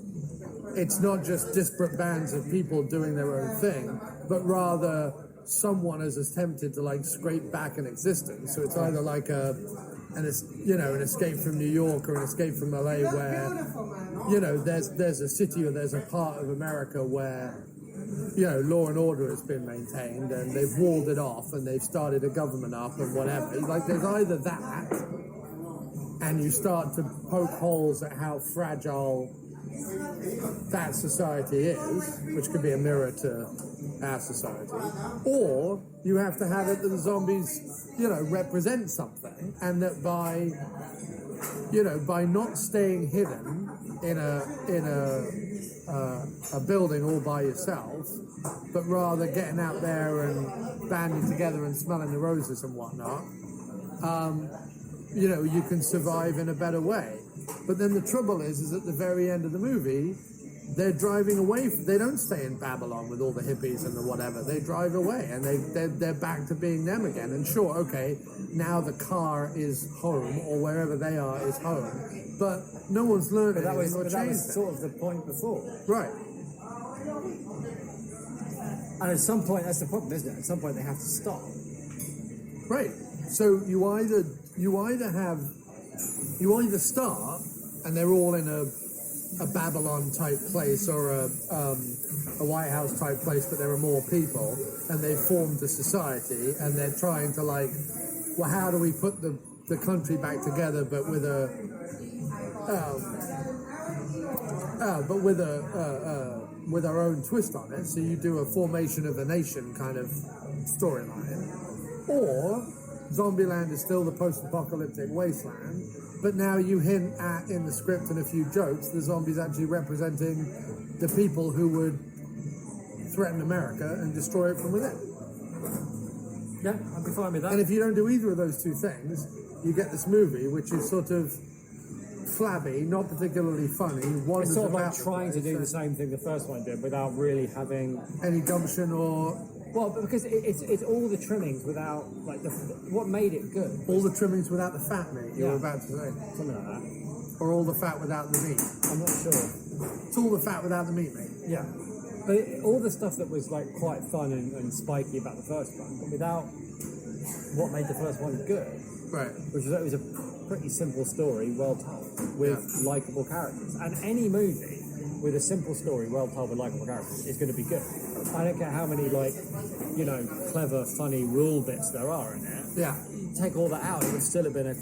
it's not just disparate bands of people doing their own thing, but rather someone has attempted to, like, scrape back an existence. So it's either like an escape from New York or an escape from LA, where there's a city or there's a part of America where law and order has been maintained and they've walled it off and they've started a government up and whatever. Like, there's either that, and you start to poke holes at how fragile that society is, which could be a mirror to our society, or you have to have it that the zombies, represent something, and that by not staying hidden in a building all by yourself, but rather getting out there and banding together and smelling the roses and whatnot, you can survive in a better way. But then the trouble is at the very end of the movie, they're driving away. They don't stay in Babylon with all the hippies and the whatever. They drive away, and they're back to being them again. And sure, okay, now the car is home, or wherever they are is home. But no one's learned anything or changed That was sort of the point before. Right. And at some point, that's the problem, isn't it? At some point, they have to stop. Right. So you either start and they're all in a Babylon type place or a White House type place, but there are more people and they've formed a society and they're trying to, like, well, how do we put the country back together, but with our own twist on it. So you do a formation of a nation kind of storyline, or Zombieland is still the post-apocalyptic wasteland, but now you hint at, in the script and a few jokes, the zombies actually representing the people who would threaten America and destroy it from within. Yeah, I'd be fine with that. And if you don't do either of those two things, you get this movie which is sort of flabby, not particularly funny. It's sort of like trying to do the same thing the first one did without really having any gumption or... Well, because it's all the trimmings without, like, what made it good. All the trimmings without the fat, mate, you were about to say. Something like that. Or all the fat without the meat. I'm not sure. It's all the fat without the meat, mate. Yeah. But all the stuff that was, like, quite fun and spiky about the first one, but without what made the first one good. Right. Which was, it was a pretty simple story, well told, with likeable characters. And any movie with a simple story, well told with likeable characters, is going to be good. I don't care how many, like, clever, funny rule bits there are in it. Yeah. You take all that out, it would still have been a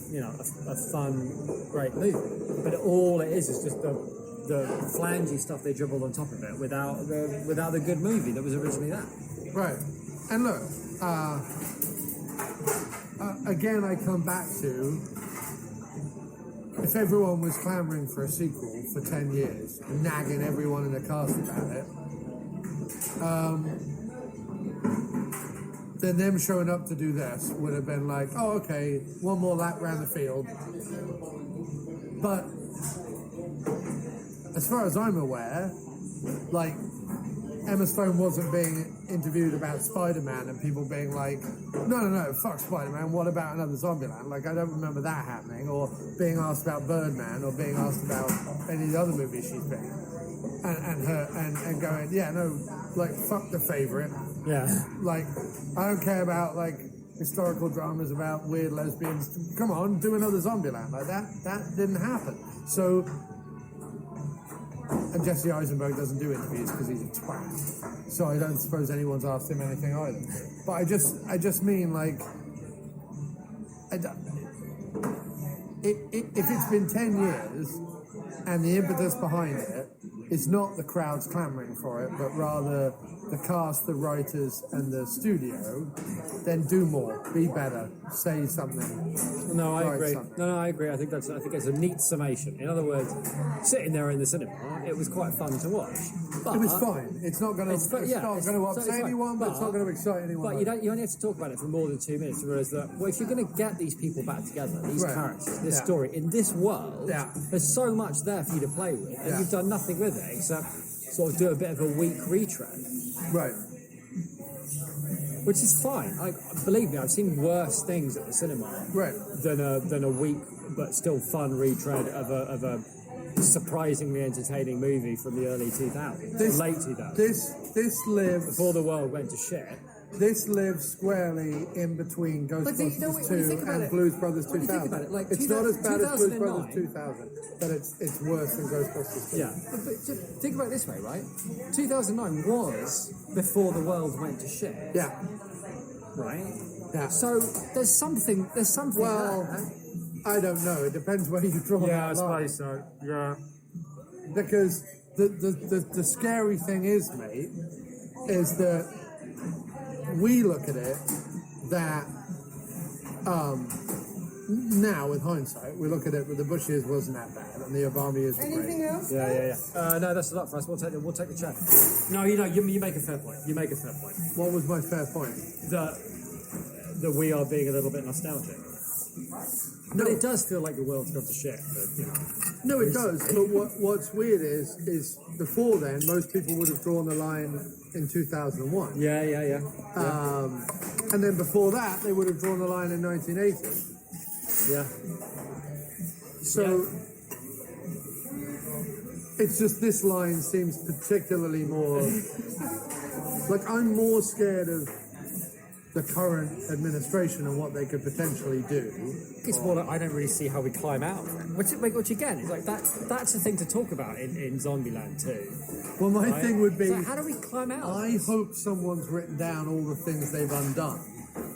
fun, great movie. But all it is just the flangy stuff they dribbled on top of it without the good movie that was originally that. Right. And look, again, I come back to, if everyone was clamoring for a sequel for 10 years, nagging everyone in the cast about it, then them showing up to do this would have been like, oh, okay, one more lap around the field. But as far as I'm aware, like, Emma Stone wasn't being interviewed about Spider-Man and people being like, no, fuck Spider-Man, what about another Zombieland? Like, I don't remember that happening, or being asked about Birdman, or being asked about any of the other movies she's been in. And going, yeah, no, like, fuck The Favourite. Yeah. Like, I don't care about, like, historical dramas about weird lesbians. Come on, do another Zombieland. Like, that didn't happen. So, and Jesse Eisenberg doesn't do interviews because he's a twat. So I don't suppose anyone's asked him anything either. But I just mean, like, if it's been 10 years and the impetus behind it is not the crowds clamouring for it, but rather the cast, the writers, and the studio, then do more, be better, say something. No, I write agree. something. No, I agree. I think it's a neat summation. In other words, sitting there in the cinema, it was quite fun to watch. But It was fine. It's not going to upset anyone, but it's not going to excite anyone. But you only have to talk about it for more than 2 minutes to realise that, well, if you're going to get these people back together, these characters, this story, in this world, there's so much there for you to play with, and you've done nothing with it except sort of do a bit of a weak retread. Right. Which is fine. Like, believe me, I've seen worse things at the cinema than a weak but still fun retread of a surprisingly entertaining movie from the early 2000s, late 2000s. This lives before the world went to shit. This lives squarely in between Ghostbusters 2 and Blues Brothers 2000. It's not as bad as Blues Brothers 2000, but it's worse than Ghostbusters 2. Yeah, but just think about it this way, right? 2009 was before the world went to shit. Yeah. Right? Yeah. So there's something Well, there. I don't know. It depends where you draw that line. so. Yeah. Because the scary thing is, mate, is that we look at it that now with hindsight, we look at it, but the Bush years wasn't that bad, and the Obama years were Anything great. else? Yeah. No, that's a lot for us. We'll take the chair. No, you make a fair point. You make a fair point. What was my fair point? That we are being a little bit nostalgic. But it does feel like the world's gone to shit. But, you know. No, it does. But what's weird is before then, most people would have drawn the line in 2001. Yeah. And then before that, they would have drawn the line in 1980. Yeah. So it's just this line seems particularly more like I'm more scared of the current administration and what they could potentially do. It's more like I don't really see how we climb out of it. Which again is like that's a thing to talk about in Zombieland too. Well, my thing would be, so how do we climb out? I hope someone's written down all the things they've undone.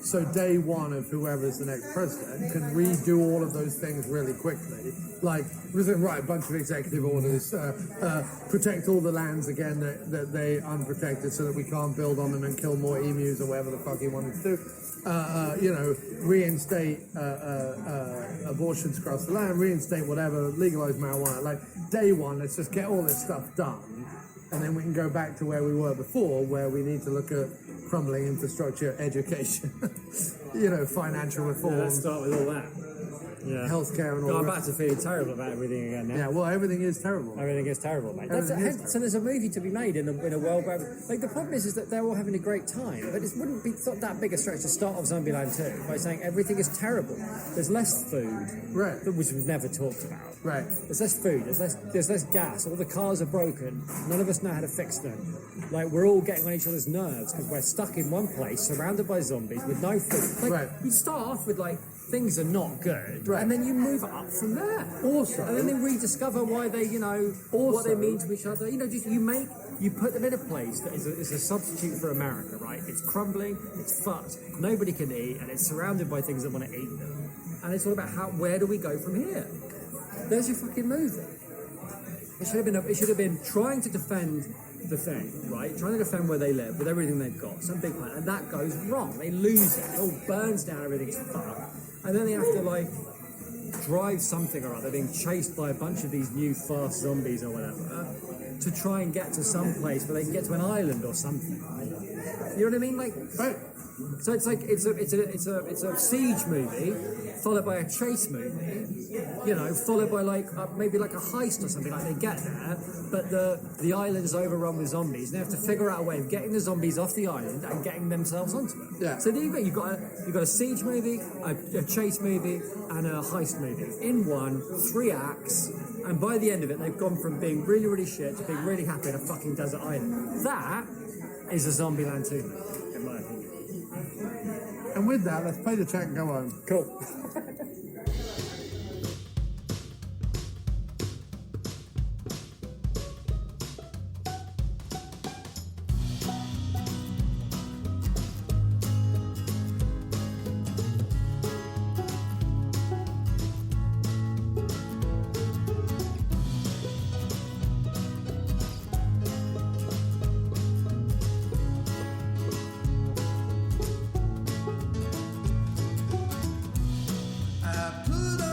So day one of whoever's the next president can redo all of those things really quickly. Like, write a bunch of executive orders, protect all the lands again that they unprotected so that we can't build on them and kill more emus or whatever the fuck he wanted to do. Reinstate abortions across the land, reinstate whatever, legalize marijuana. Like, day one, let's just get all this stuff done. And then we can go back to where we were before, where we need to look at crumbling infrastructure, education, financial reform. Yeah, let's start with all that. Yeah. Healthcare and all that. I'm back to feeling terrible about everything again now. Yeah, well, everything is terrible. Everything is terrible, mate. So there's a movie to be made in a world where, like, the problem is that they're all having a great time, but it's not that big a stretch to start off Zombieland 2 by saying everything is terrible. There's less food, right? Which we've never talked about. Right. There's less food. There's less gas. All the cars are broken. None of us know how to fix them. Like, we're all getting on each other's nerves because we're stuck in one place, surrounded by zombies with no food. Like, you start off with like, things are not good, and then you move up from there. Also, and then they rediscover why they, what they mean to each other. You put them in a place that is a substitute for America, right? It's crumbling, it's fucked, nobody can eat, and it's surrounded by things that want to eat them. And it's all about where do we go from here? There's your fucking movie. It should have been trying to defend the thing, right? Trying to defend where they live with everything they've got, some big plan, and that goes wrong. They lose it. It all burns down. Everything's fucked. and then they have to like drive something or other, being chased by a bunch of these new fast zombies or whatever, to try and get to some place where they can get to an island or something. You know what I mean? Like, so it's like it's a siege movie followed by a chase movie, you know, followed by like maybe like a heist or something. Like they get there, but the island's overrun with zombies, and they have to figure out a way of getting the zombies off the island and getting themselves onto it. Yeah. So there you've got a siege movie, a chase movie, and a heist movie in one, 3 acts. And by the end of it, they've gone from being really, really shit to being really happy at a fucking desert island. That is a Zombieland 2, in my opinion. And with that, let's play the track and go home. Cool. I put